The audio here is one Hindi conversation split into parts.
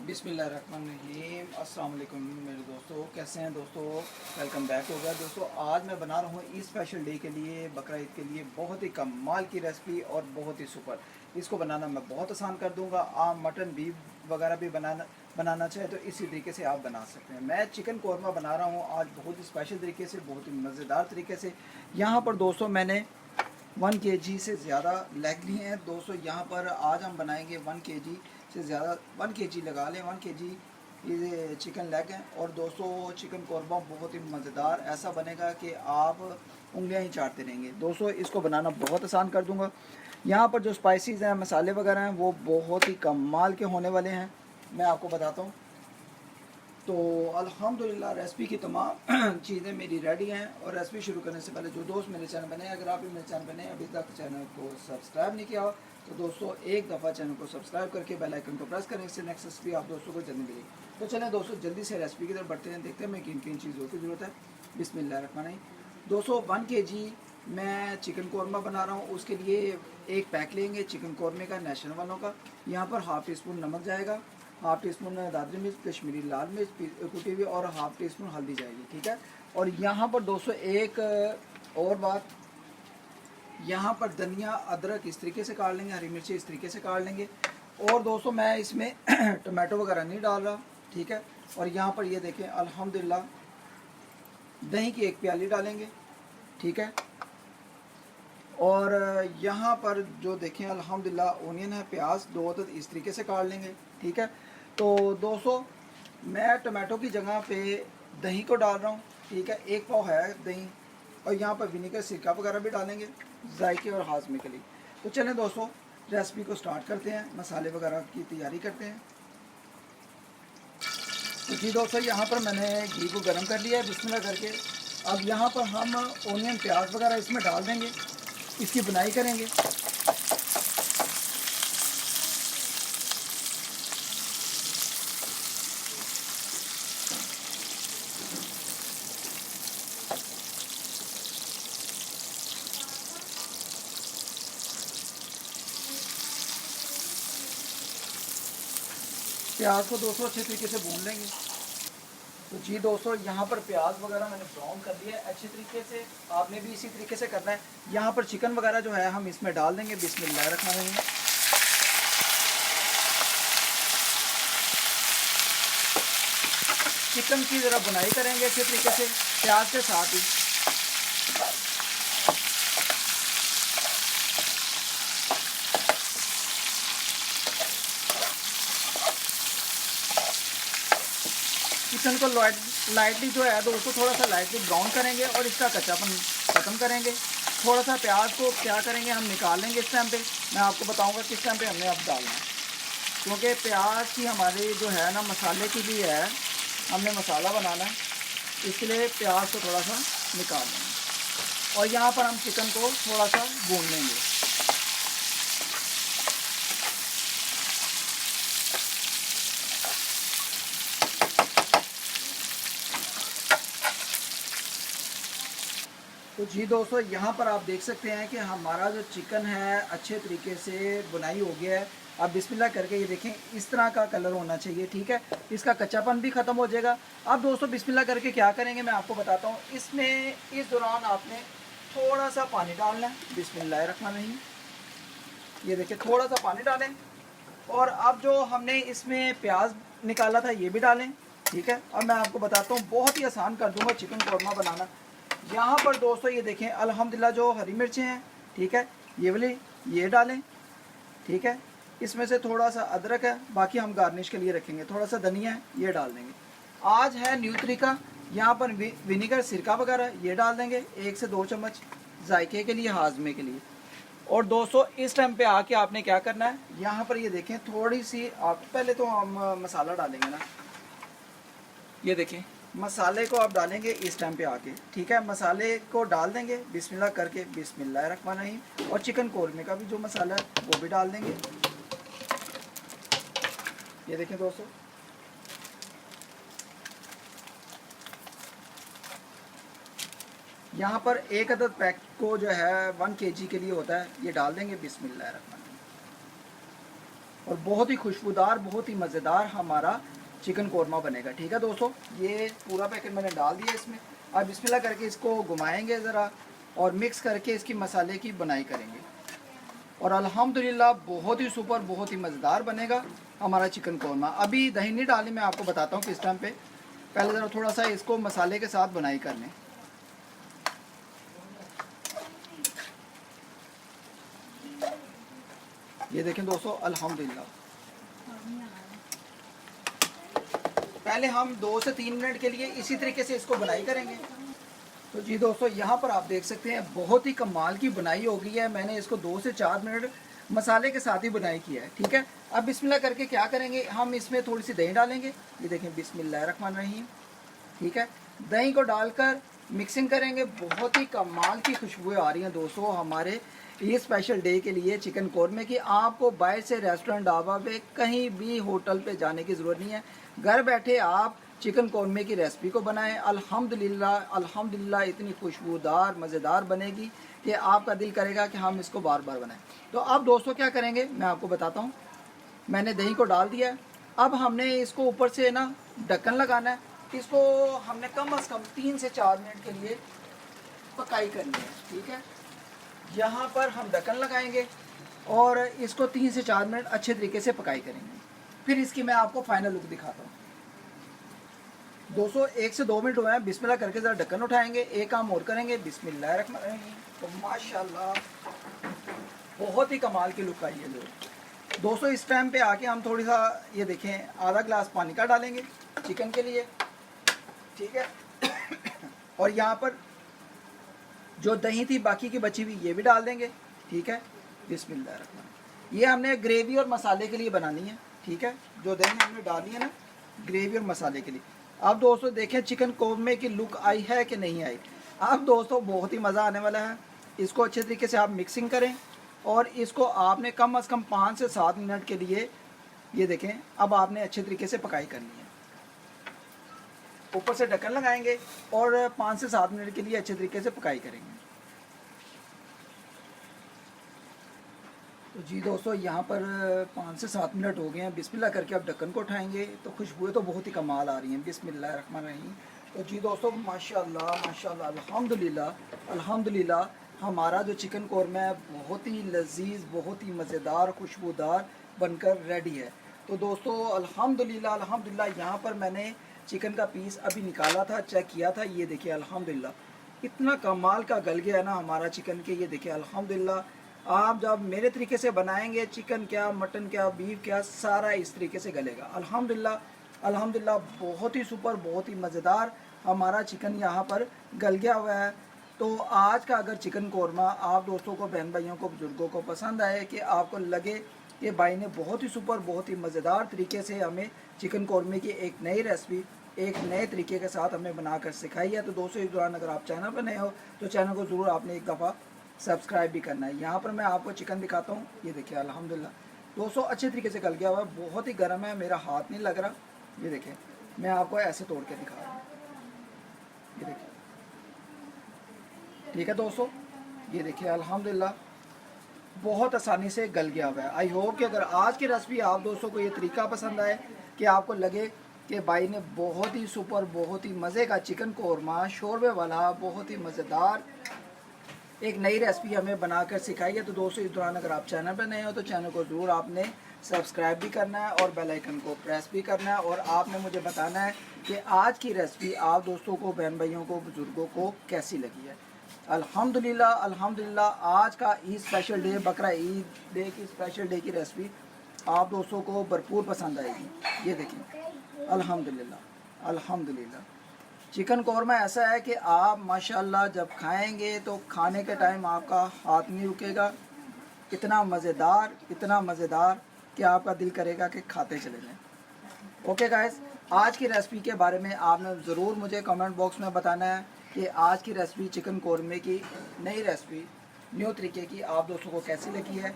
बिस्मिल्लाहिर्रहमानिर्रहीम। अस्सलाम वालेकुम मेरे दोस्तों, कैसे हैं दोस्तों। वेलकम बैक हो गया दोस्तों। आज मैं बना रहा हूँ ईद स्पेशल डे के लिए, बकरा ईद के लिए बहुत ही कमाल की रेसिपी और बहुत ही सुपर। इसको बनाना मैं बहुत आसान कर दूंगा। आप मटन बीफ वगैरह भी बनाना चाहे तो इसी तरीके से आप बना सकते हैं। मैं चिकन कौरमा बना रहा हूँ आज बहुत ही स्पेशल तरीके से, बहुत ही मज़ेदार तरीके से। यहाँ पर दोस्तों मैंने 1 kg से ज़्यादा लेग लिए हैं दोस्तों। यहाँ पर आज हम बनाएंगे 1 kg से ज़्यादा, 1 kg लगा लें, 1 kg ये चिकन लेग हैं। और दोस्तों चिकन कौरमा बहुत ही मज़ेदार ऐसा बनेगा कि आप उंगलियां ही चाटते रहेंगे दोस्तों। इसको बनाना बहुत आसान कर दूंगा। यहाँ पर जो स्पाइसेस हैं, मसाले वगैरह हैं, वो बहुत ही कमाल के होने वाले हैं। मैं आपको बताता हूँ। तो अल्हम्दुलिल्लाह रेसिपी की तमाम चीज़ें मेरी रेडी हैं। और रेसिपी शुरू करने से पहले जो दोस्त मेरे चैनल बने, अगर आप भी मेरे चैनल बने अभी तक चैनल को सब्सक्राइब नहीं किया तो दोस्तों एक दफ़ा चैनल को सब्सक्राइब करके बेल आइकन को प्रेस करें। इससे नेक्स्ट रेसिपी आप दोस्तों को जल्दी मिलेगी। तो चलें दोस्तों जल्दी से रेसिपी की तरफ बढ़ते हैं, देखते हैं मैं किन किन चीज़ों की ज़रूरत है। बिस्मिल्लाहिर्रहमानिर्रहीम। दोस्तों 1 kg मैं चिकन कौरमा बना रहा हूँ। उसके लिए एक पैक लेंगे चिकन कौरमे का, नेशनल वालों का। यहाँ पर हाफ़ टी स्पून नमक जाएगा, हाफ़ टी स्पून दादरी मिर्च, कश्मीरी लाल मिर्च कुटी हुई, और हाफ़ टी स्पून हल्दी जाएगी, ठीक है। और यहाँ पर दोस्तों एक और बात, यहाँ पर धनिया अदरक इस तरीके से काट लेंगे, हरी मिर्ची इस तरीके से काट लेंगे। और दोस्तों मैं इसमें टमाटो वगैरह नहीं डाल रहा, ठीक है। और यहाँ पर ये देखें अल्हम्दुलिल्लाह दही की 1 प्याली डालेंगे, ठीक है। और यहाँ पर जो देखें अल्हम्दुलिल्लाह ओनियन है, प्याज 2 अदद इस तरीके से काट लेंगे, ठीक है। तो दोस्तों मैं टमाटो की जगह पे दही को डाल रहा हूँ, ठीक है। 1 पाव है दही। और यहाँ पर विनेगर, सिरका वगैरह भी डालेंगे जायके और हाजमे के लिए। तो चलें दोस्तों रेसिपी को स्टार्ट करते हैं, मसाले वगैरह की तैयारी करते हैं। तो जी दोस्तों यहाँ पर मैंने घी को गर्म कर लिया है बिस्मिल्लाह करके। अब यहाँ पर हम ओनियन, प्याज वगैरह इसमें डाल देंगे, इसकी बुनाई करेंगे। प्याज को दोस्तों अच्छे तरीके से भून लेंगे। तो जी दोस्तों यहाँ पर प्याज वगैरह मैंने ब्राउन कर दिया है अच्छे तरीके से। आपने भी इसी तरीके से करना है। यहाँ पर चिकन वगैरह जो है हम इसमें डाल देंगे बिस्मिल्लाहिर्रहमानिर्रहीम। चिकन की ज़रा बुनाई करेंगे अच्छे तरीके से प्याज के साथ ही। चिकन को लाइटली जो है दोस्तों थोड़ा सा लाइटली ब्राउन करेंगे और इसका कच्चापन ख़त्म करेंगे। थोड़ा सा प्याज को क्या करेंगे, हम निकाल लेंगे इस टाइम पे। मैं आपको बताऊंगा किस टाइम पे हमने अब डालना है, क्योंकि प्याज की हमारी जो है ना मसाले की भी है, हमने मसाला बनाना है, इसलिए प्याज को थोड़ा सा निकाल लेंगे। और यहाँ पर हम चिकन को थोड़ा सा भून लेंगे। तो जी दोस्तों यहाँ पर आप देख सकते हैं कि हमारा जो चिकन है अच्छे तरीके से बुनाई हो गया है। आप बिस्मिल्लाह करके ये देखें इस तरह का कलर होना चाहिए, ठीक है। इसका कच्चापन भी ख़त्म हो जाएगा। अब दोस्तों बिस्मिल्लाह करके क्या करेंगे मैं आपको बताता हूँ। इसमें इस दौरान आपने थोड़ा सा पानी डालना है, बिस्मिल्लाहिर्रहमानिर्रहीम। ये देखिए थोड़ा सा पानी डालें। और अब जो हमने इसमें प्याज निकाला था ये भी डालें, ठीक है। अब मैं आपको बताता हूँ, बहुत ही आसान कर दूँगा चिकन कौरमा बनाना। यहाँ पर दोस्तों ये देखें अल्हम्दुलिल्लाह जो हरी मिर्चें हैं, ठीक है, ये वाली ये डालें, ठीक है। इसमें से थोड़ा सा अदरक है, बाकी हम गार्निश के लिए रखेंगे। थोड़ा सा धनिया है, ये डाल देंगे। आज है न्यू तरीका, यहाँ पर विनेगर, सिरका वगैरह ये डाल देंगे 1 से 2 चम्मच जायके के लिए, हाजमे के लिए। और दोस्तों इस टाइम पे आके आपने क्या करना है, यहाँ पर ये देखें थोड़ी सी आप पहले तो हम मसाला डालेंगे ना, ये देखें मसाले को आप डालेंगे इस टाइम पे आके, ठीक है। मसाले को डाल देंगे बिस्मिल्लाह करके, बिस्मिल्लाहिर्रहमानिर्रहीम। और चिकन कौरमे का भी जो मसाला है वो भी डाल देंगे। ये देखें दोस्तों यहाँ पर 1 अदद पैक को जो है 1 kg के लिए होता है, ये डाल देंगे बिस्मिल्लाहिर्रहमानिर्रहीम। और बहुत ही खुशबूदार, बहुत ही मज़ेदार हमारा चिकन कौरमा बनेगा। ठीक है दोस्तों, ये पूरा पैकेट मैंने डाल दिया इसमें। अब बिस्मिल्लाह करके इसको घुमाएंगे ज़रा और मिक्स करके इसकी मसाले की बनाई करेंगे और अल्हम्दुलिल्लाह बहुत ही सुपर, बहुत ही मज़ेदार बनेगा हमारा चिकन कौरमा। अभी दही नहीं डाली, मैं आपको बताता हूँ किस टाइम पे। पहले ज़रा थोड़ा सा इसको मसाले के साथ बनाई कर लें। ये देखें दोस्तों, अल्हम्दुलिल्लाह पहले हम 2 से 3 मिनट के लिए इसी तरीके से इसको बनाई करेंगे। तो जी दोस्तों, यहाँ पर आप देख सकते हैं बहुत ही कमाल की बनाई हो गई है। मैंने इसको 2 से 4 मिनट मसाले के साथ ही बनाई किया है। ठीक है, अब बिस्मिल्लाह करके क्या करेंगे, हम इसमें थोड़ी सी दही डालेंगे। ये देखें, बिस्मिल्लाहिर्रहमानिर्रहीम। ठीक है, दही को डालकर मिक्सिंग करेंगे। बहुत ही कमाल की खुशबुएं आ रही हैं दोस्तों हमारे ये स्पेशल डे के लिए चिकन कौरमे की। आपको बाहर से रेस्टोरेंट, ढाबा पे, कहीं भी होटल पे जाने की ज़रूरत नहीं है। घर बैठे आप चिकन कौरमे की रेसिपी को बनाएं। अल्हम्दुलिल्लाह अल्हम्दुलिल्लाह इतनी खुशबूदार, मज़ेदार बनेगी कि आपका दिल करेगा कि हम इसको बार बार बनाएं। तो अब दोस्तों क्या करेंगे, मैं आपको बताता हूँ। मैंने दही को डाल दिया है। अब हमने इसको ऊपर से ना ढक्कन लगाना है। इसको हमने कम से कम 3 से 4 मिनट के लिए पकाई करनी है। ठीक है, यहाँ पर हम ढक्कन लगाएंगे और इसको 3 से 4 मिनट अच्छे तरीके से पकाई करेंगे। फिर इसकी मैं आपको फाइनल लुक दिखाता हूँ। दोस्तों 1 से 2 मिनट हुए हैं। बिस्मिल्लाह करके ज़रा ढक्कन उठाएंगे, एक काम और करेंगे, बिस्मिल्लाहिर्रहमानिर्रहीम। तो माशाल्लाह बहुत ही कमाल की लुक आई है दोस्तों। इस टाइम पे आके हम थोड़ी सा, ये देखें, आधा गिलास पानी का डालेंगे चिकन के लिए। ठीक है और यहाँ पर जो दही थी बाकी की बची हुई, ये भी डाल देंगे। ठीक है, बिस्मिल्लाहिर्रहमानिर्रहीम। ये हमने ग्रेवी और मसाले के लिए बनानी है। ठीक है, जो दही हमने डाली है ना ग्रेवी और मसाले के लिए। अब दोस्तों देखें चिकन कौरमे की लुक आई है कि नहीं आई। अब दोस्तों बहुत ही मज़ा आने वाला है। इसको अच्छे तरीके से आप मिक्सिंग करें और इसको आपने कम से कम 5 से 7 मिनट के लिए, ये देखें, अब आपने अच्छे तरीके से पकाई करनी है। ऊपर से ढक्कन लगाएंगे और 5 से 7 मिनट के लिए अच्छे तरीके से पकाई करेंगे। तो जी दोस्तों, यहाँ पर 5 से 7 मिनट हो गए हैं। बिस्मिल्लाह करके अब ढक्कन को उठाएंगे तो खुशबुएं तो बहुत ही कमाल आ रही हैं। बिस्मिल्लाहिर्रहमानिर्रहीम। तो जी दोस्तों, माशाल्लाह माशाल्लाह, अल्हम्दुलिल्लाह अल्हम्दुलिल्लाह हमारा जो चिकन कौरमा है बहुत ही लजीज, बहुत ही मज़ेदार, खुशबूदार बनकर रेडी है। तो दोस्तों अल्हम्दुलिल्लाह अल्हम्दुलिल्लाह, यहाँ पर मैंने चिकन का पीस अभी निकाला था, चेक किया था। ये देखिए अल्हम्दुलिल्लाह इतना कमाल का गल गया है ना हमारा चिकन के। ये देखिए अल्हम्दुलिल्लाह, आप जब मेरे तरीके से बनाएंगे, चिकन क्या, मटन क्या, बीफ क्या, सारा इस तरीके से गलेगा। अल्हम्दुलिल्लाह अल्हम्दुलिल्लाह बहुत ही सुपर, बहुत ही मज़ेदार हमारा चिकन यहाँ पर गल गया हुआ है। तो आज का अगर चिकन कौरमा आप दोस्तों को, बहन भाइयों को, बुजुर्गों को पसंद आए, कि आपको लगे कि भाई ने बहुत ही सुपर, बहुत ही मज़ेदार तरीके से हमें चिकन कौरमे की एक नई रेसिपी, एक नए तरीके के साथ हमें बनाकर सिखाई है, तो दोस्तों इस दौरान अगर आप चैनल पर नए हो तो चैनल को ज़रूर आपने एक दफ़ा सब्सक्राइब भी करना है। यहाँ पर मैं आपको चिकन दिखाता हूँ। ये देखिए अल्हम्दुलिल्लाह दोस्तों अच्छे तरीके से गल गया हुआ है, बहुत ही गर्म है, मेरा हाथ नहीं लग रहा। ये देखिए, मैं आपको ऐसे तोड़ के दिखा रहा हूँ। ये देखिए, ठीक है दोस्तों, ये देखिए अल्हम्दुलिल्लाह बहुत आसानी से गल गया हुआ है। आई होप कि अगर आज की रेसिपी आप दोस्तों को ये तरीका पसंद आए, कि आपको लगे कि भाई ने बहुत ही सुपर, बहुत ही मज़े का चिकन कौरमा, शोरबे वाला, बहुत ही मज़ेदार एक नई रेसिपी हमें बनाकर सिखाई है। तो दोस्तों इस दौरान अगर आप चैनल पर नए हो तो चैनल को ज़रूर आपने सब्सक्राइब भी करना है और बेल आइकन को प्रेस भी करना है, और आपने मुझे बताना है कि आज की रेसिपी आप दोस्तों को, बहन भाइयों को, बुज़ुर्गों को कैसी लगी है। अल्हम्दुलिल्लाह अल्हम्दुलिल्लाह आज का ईद स्पेशल डे, बकरा ईद डे की स्पेशल डे की रेसिपी आप दोस्तों को भरपूर पसंद आएगी। ये देखिए अल्हम्दुलिल्लाह अल्हम्दुलिल्लाह चिकन कौरमा ऐसा है कि आप माशाल्लाह जब खाएंगे तो खाने के टाइम आपका हाथ नहीं रुकेगा। इतना मज़ेदार कि आपका दिल करेगा कि खाते चले जाएं। ओके गाइस, आज की रेसिपी के बारे में आपने ज़रूर मुझे कमेंट बॉक्स में बताना है कि आज की रेसिपी चिकन कौरमे की नई रेसिपी, न्यू तरीके की, आप दोस्तों को कैसी लगी है।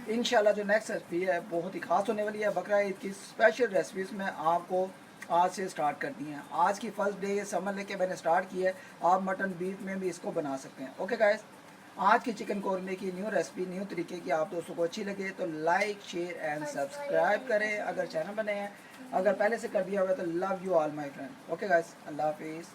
इंशाल्लाह जो नेक्स्ट रेसिपी है बहुत ही खास होने वाली है। बकरा ईद की स्पेशल रेसिपीज़ में आपको आज से स्टार्ट कर दी हैं। आज की फर्स्ट डे समझ लेके मैंने स्टार्ट की है। आप मटन बीफ में भी इसको बना सकते हैं। ओके गाइस, आज की चिकन कौरमे की न्यू रेसिपी, न्यू तरीके की आप दोस्तों को अच्छी लगे तो लाइक शेयर एंड सब्सक्राइब करें अगर चैनल बने हैं। अगर पहले से कर दिया हुआ तो love you all my friend. Okay guys, अल्लाह हाफिज़।